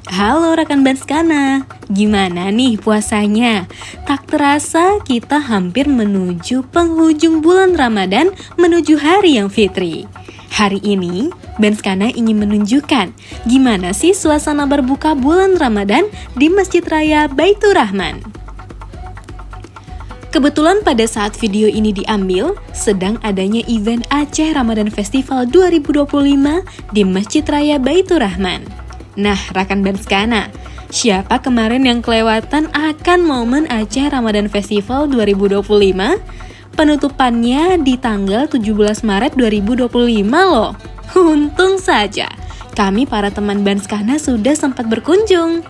Halo rekan Banskana, gimana nih puasanya? Tak terasa kita hampir menuju penghujung bulan Ramadan menuju hari yang fitri. Hari ini, Banskana ingin menunjukkan gimana sih suasana berbuka bulan Ramadan di Masjid Raya Baitur Rahman. Kebetulan pada saat video ini diambil, sedang adanya event Aceh Ramadan Festival 2025 di Masjid Raya Baitur Rahman. Nah, rekan Banskana, siapa kemarin yang kelewatan akan momen Aceh Ramadan Festival 2025? Penutupannya di tanggal 17 Maret 2025 loh. Untung saja, kami para teman Banskana sudah sempat berkunjung.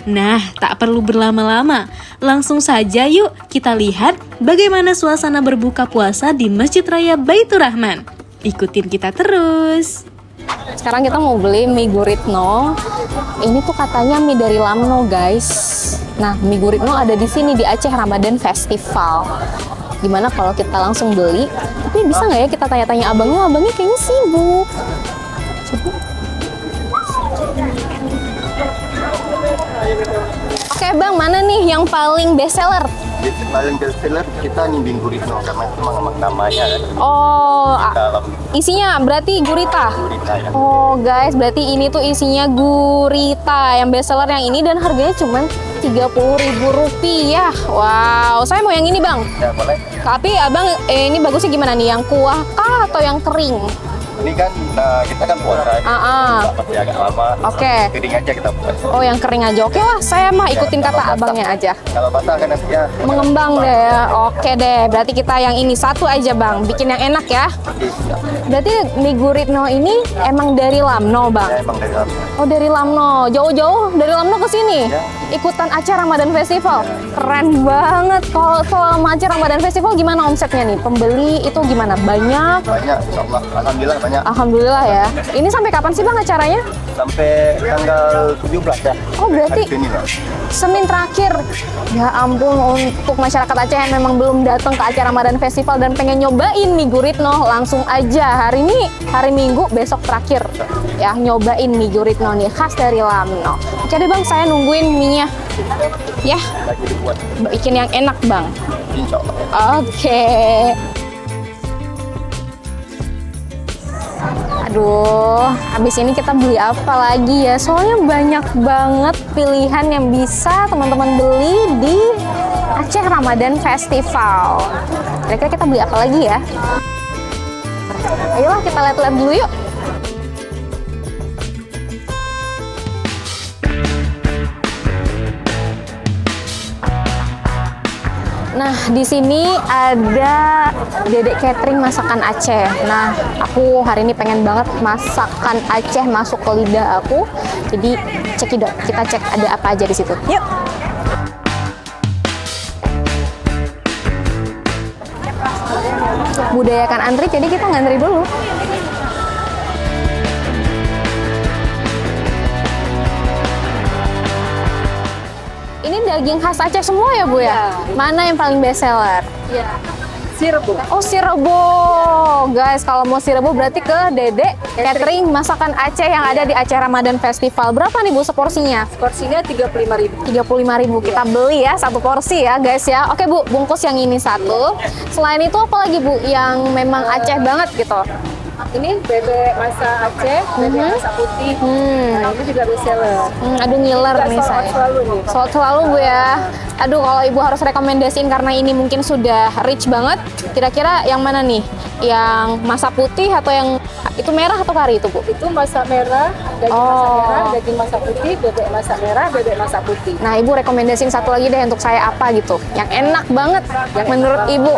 Nah, tak perlu berlama-lama, langsung saja yuk kita lihat bagaimana suasana berbuka puasa di Masjid Raya Baitur Rahman. Ikutin kita terus. Sekarang kita mau beli mie guritno. Ini tuh katanya mie dari Lamno, guys. Nah, mie guritno ada di sini di Aceh Ramadan Festival. Gimana kalau kita langsung beli? Tapi bisa nggak ya kita tanya-tanya abangnya? Abangnya kayaknya sibuk. Coba. Oke, Bang, mana nih yang paling best seller? Paling best seller kita nih Mie Guritno karena itu memang namanya kan. Oh, Dalam isinya berarti gurita. gurita ya. Oh guys, berarti ini tuh isinya gurita yang best seller yang ini dan harganya cuma Rp30.000. Wow, saya mau yang ini bang. Ya boleh. Tapi abang ini bagusnya gimana nih? Yang kuah kah atau yang kering? Ini kan kita kan puasa. Pasti agak lama. Oke. Kering aja kita buat. Oh yang kering aja. Oke lah, saya mah ikutin Ya, kata kalau abangnya basah. aja. Kalau basah kan nantinya Mengembang deh ya. Oke deh, berarti kita yang ini satu aja bang. Bikin yang enak ya. Berarti mie guritno ini emang dari Lamno bang? Ya emang dari dalam. Oh dari Lamno, jauh-jauh dari Lamno ke sini? Ya. Ikutan Aceh Ramadan Festival? Keren banget. Kalau selama Aceh Ramadan Festival gimana omsetnya nih? Pembeli itu gimana? Banyak? Banyak, insyaallah. Alhamdulillah banyak. Alhamdulillah ya. Ini sampai kapan sih bang acaranya? Sampai tanggal 17 ya. Oh berarti Hari Senin lah. Senin terakhir. Ya ampun, untuk masyarakat Aceh yang memang belum datang ke Aceh Ramadan Festival dan pengen nyobain mie guritno, langsung aja. Hari ini hari Minggu, besok terakhir. Ya nyobain mie guritno nih, khas dari Lamno. Oke deh bang, saya nungguin mie-nya. Ya, Lagi dibuat. bikin yang enak bang. Insyaallah. Oke. Aduh, habis ini kita beli apa lagi ya? Soalnya banyak banget pilihan yang bisa teman-teman beli di Aceh Ramadan Festival. Kira-kira kita beli apa lagi ya? Ayolah kita lihat-lihat dulu yuk. Nah, di sini ada Dedek Catering Masakan Aceh. Nah, aku hari ini pengen banget masakan Aceh masuk ke lidah aku. Jadi, cekidot. Kita cek ada apa aja di situ. Yuk. Budayakan antri, jadi kita ngantri dulu. Ini daging khas Aceh semua ya Bu ya? Mana yang paling best seller? Iya, si Rebo. Oh si Rebo, guys kalau mau si Rebo berarti ke Dedek Catering Masakan Aceh yang ada di Aceh Ramadan Festival. Berapa nih Bu seporsinya? Porsinya 35.000. 35.000 kita beli ya satu porsi ya guys ya. Oke Bu, bungkus yang ini satu. Selain itu apa lagi Bu yang memang Aceh banget gitu? Ini bebek masak Aceh, bebek masak putih. Nah, ini juga best seller. Aduh ngiler nih Salad saya. selalu nih. Salad selalu Bu ya. Aduh kalau Ibu harus rekomendasiin karena ini mungkin sudah rich banget. Kira-kira yang mana nih? Yang masak putih atau yang itu merah atau kari itu Bu? Itu masak merah, daging masak merah, daging masak putih, bebek masak merah, bebek masak putih. Nah, Ibu rekomendasiin satu lagi deh untuk saya apa gitu. Yang enak banget Yang menurut enak Ibu.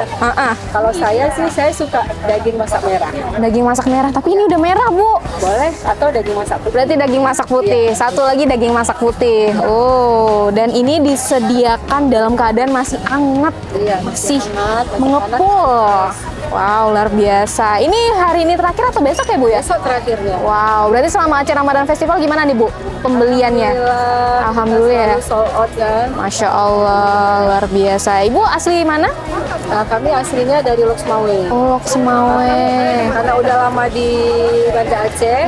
Kalau saya sih, saya suka daging masak merah. Daging masak merah, tapi ini udah merah, Bu. Boleh, atau daging masak putih. Berarti daging masak putih. Satu lagi daging masak putih. Oh, dan ini disediakan dalam keadaan masih hangat. Iya, Masih hangat, masih mengepul. Wow, luar biasa. Ini hari ini terakhir atau besok ya Bu ya? Besok terakhirnya. Wow, berarti selama acara Ramadan Festival gimana nih Bu pembeliannya? Alhamdulillah. Selalu sold out kan. Masya Allah, luar biasa. Ibu asli mana? Nah, kami aslinya dari Loksmawe. Oh, Semawe. Karena udah lama di Banda Aceh,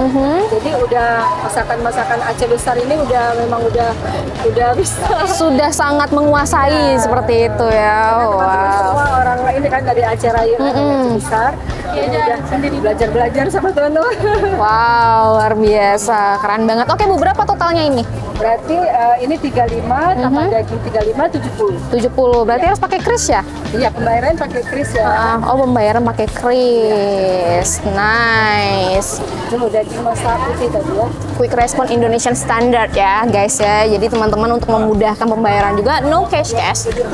jadi udah masakan-masakan Aceh besar ini memang udah bisa. Sudah sangat menguasai seperti itu ya. Semua orang ini kan dari Aceh Raya, Aceh besar. Jadi udah belajar sama teman-teman. Wow, luar biasa. Keren banget. Oke Bu, berapa totalnya ini? Berarti ini 35 tambah daging 35 70. 70. Berarti harus pakai kris ya? Iya, pembayaran pakai kris ya. Oh, pembayaran pakai kris. Nice. Tuh daging masak putih tadi ya. Quick Response Indonesian Standard ya guys ya. Jadi teman-teman untuk memudahkan pembayaran juga no cash.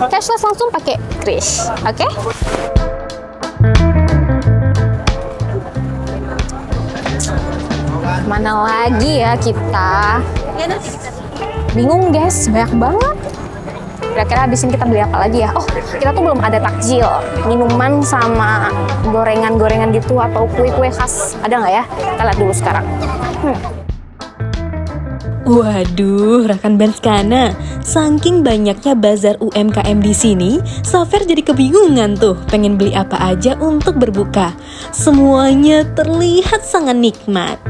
Cashless langsung pakai kris. Oke? Mana lagi ya kita? Bingung guys, banyak banget. Kira-kira di sini kita beli apa lagi ya? Oh, kita tuh belum ada takjil, minuman sama gorengan-gorengan gitu atau kue-kue khas. Ada nggak ya? Kita lihat dulu sekarang. Waduh, rekan Banskana, saking banyaknya bazar UMKM di sini, Safer jadi kebingungan tuh pengen beli apa aja untuk berbuka. Semuanya terlihat sangat nikmat.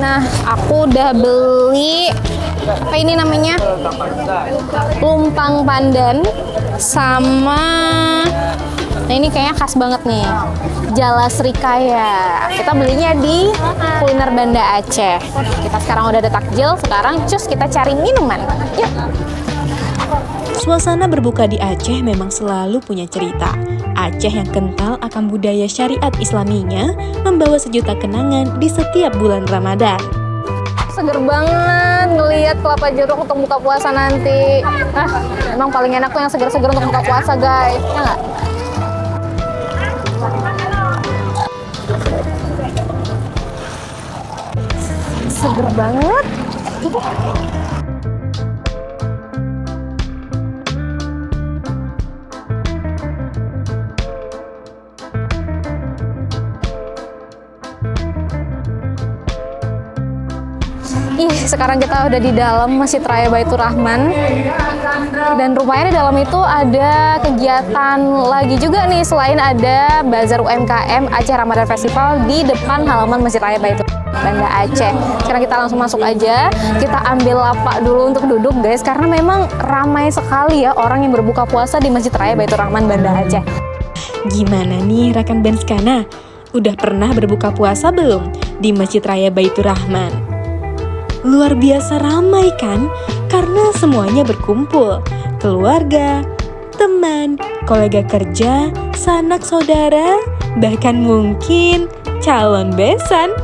Nah, aku udah beli apa ini namanya? Lumpang pandan sama nah ini kayaknya khas banget nih. Jala Srikaya. Kita belinya di kuliner Banda Aceh. Kita sekarang udah ada takjil, sekarang cus kita cari minuman. Yuk. Suasana berbuka di Aceh memang selalu punya cerita. Aceh yang kental akan budaya syariat islaminya membawa sejuta kenangan di setiap bulan Ramadan. Seger banget ngelihat kelapa jeruk untuk buka puasa nanti. Emang paling enak tuh yang seger-seger untuk buka puasa guys. Ya nggak? Seger banget. Sekarang kita udah di dalam Masjid Raya Baitur Rahman. Dan rupanya di dalam itu ada kegiatan lagi juga nih. Selain ada Bazar UMKM Aceh Ramadan Festival di depan halaman Masjid Raya Baitur Banda Aceh. Sekarang kita langsung masuk aja. Kita ambil lapak dulu untuk duduk guys. Karena memang ramai sekali ya orang yang berbuka puasa di Masjid Raya Baitur Rahman Banda Aceh. Gimana nih rekan Banskana? Udah pernah berbuka puasa belum di Masjid Raya Baitur Rahman? Luar biasa ramai kan? Karena semuanya berkumpul. Keluarga, teman, kolega kerja, sanak saudara, bahkan mungkin calon besan.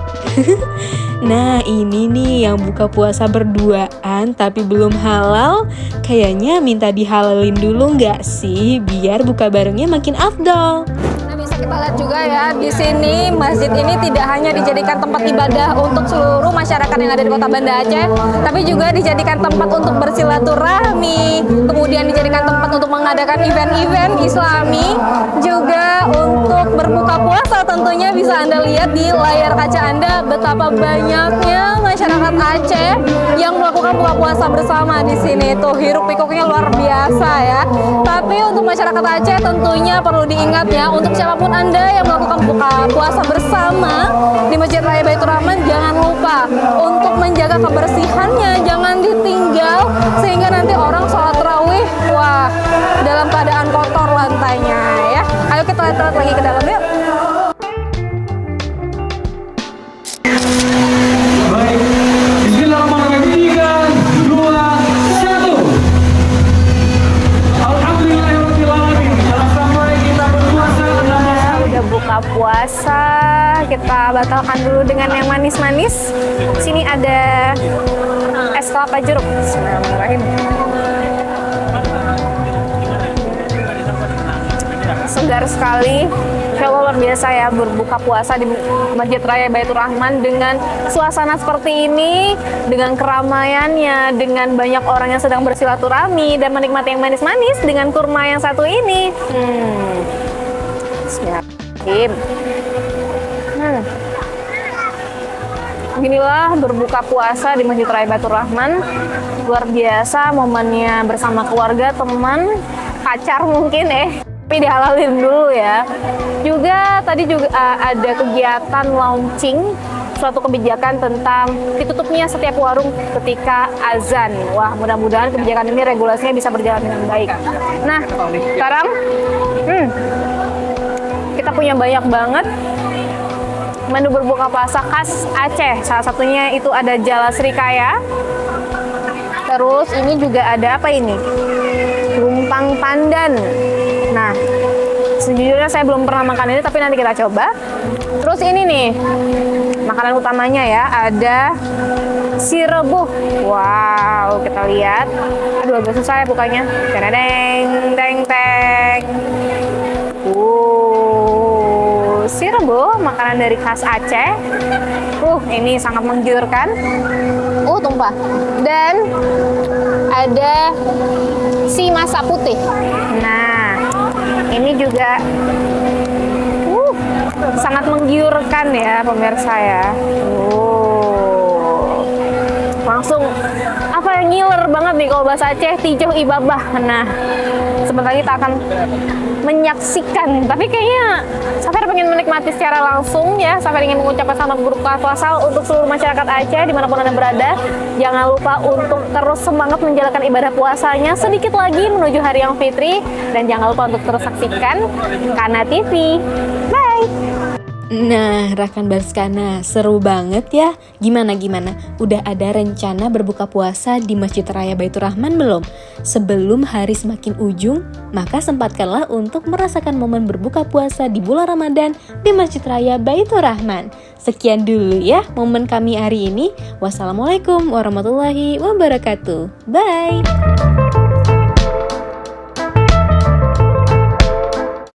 Nah ini nih yang buka puasa berduaan tapi belum halal. Kayaknya minta dihalalin dulu nggak sih? Biar buka barengnya makin afdol. Kita lihat juga ya di sini masjid ini tidak hanya dijadikan tempat ibadah untuk seluruh masyarakat yang ada di Kota Banda Aceh, tapi juga dijadikan tempat untuk bersilaturahmi, kemudian dijadikan tempat untuk mengadakan event-event Islami, juga untuk berbuka puasa. Tentunya bisa Anda lihat di layar kaca Anda betapa banyaknya masyarakat Aceh yang melakukan buka puasa bersama di sini. Tuh hiruk pikuknya luar biasa ya. Tapi untuk masyarakat Aceh tentunya perlu diingat ya, untuk siapapun Anda yang melakukan buka puasa bersama di Masjid Raya Baitur Rahman, jangan lupa untuk menjaga kebersihannya, jangan ditinggal sehingga nanti orang sholat tarawih wah dalam keadaan kotor lantainya ya. Ayo kita lihat lagi ke dalam yuk. Baik, bismillahirrahmanirrahim. 3, 2, 1. Alhamdulillahirrahmanirrahim. Telah sampai kita berpuasa. Udah buka puasa, kita batalkan dulu dengan yang manis-manis. Sini ada es kelapa jeruk. Bismillahirrahmanirrahim. segar sekali. Insya Allah luar biasa ya berbuka puasa di Masjid Raya Baitur Rahman dengan suasana seperti ini, dengan keramaiannya, dengan banyak orang yang sedang bersilaturahmi dan menikmati yang manis-manis dengan kurma yang satu ini. Bismillahirrahmanirrahim. Inilah berbuka puasa di Masjid Raya Baitur Rahman. Luar biasa momennya bersama keluarga, teman, pacar mungkin tapi dihalalin dulu ya. Juga tadi juga ada kegiatan launching suatu kebijakan tentang ditutupnya setiap warung ketika azan. Wah, mudah-mudahan kebijakan ini regulasinya bisa berjalan dengan baik. Nah, sekarang kita punya banyak banget menu berbuka puasa khas Aceh. Salah satunya itu ada jala srikaya. Terus ini juga ada apa ini? Lumpang pandan. Nah, sejujurnya saya belum pernah makan ini, tapi nanti kita coba. Terus ini nih, makanan utamanya ya, ada sirebuh. Wow, kita lihat. Aduh, agak susah ya bukanya. Deng, deng, deng. Sirebuh, makanan dari khas Aceh. Ini sangat menggiurkan. Tumpah. Dan ada si masak putih. Nah, ini juga sangat menggiurkan ya pemirsa ya. Langsung ngiler banget nih kalau bahasa Aceh, tijoh ibabah. Nah, sebentar lagi kita akan menyaksikan, tapi kayaknya Safir pengen menikmati secara langsung ya. Safir ingin mengucapkan selamat berbuka puasa untuk seluruh masyarakat Aceh dimanapun Anda berada. Jangan lupa untuk terus semangat menjalankan ibadah puasanya, sedikit lagi menuju hari yang fitri, dan jangan lupa untuk terus saksikan Kana TV. Bye! Nah, rekan Barskana, seru banget ya. Gimana? Udah ada rencana berbuka puasa di Masjid Raya Baitur Rahman belum? Sebelum hari semakin ujung, maka sempatkanlah untuk merasakan momen berbuka puasa di bulan Ramadan di Masjid Raya Baitur Rahman. Sekian dulu ya momen kami hari ini. Wassalamualaikum warahmatullahi wabarakatuh. Bye!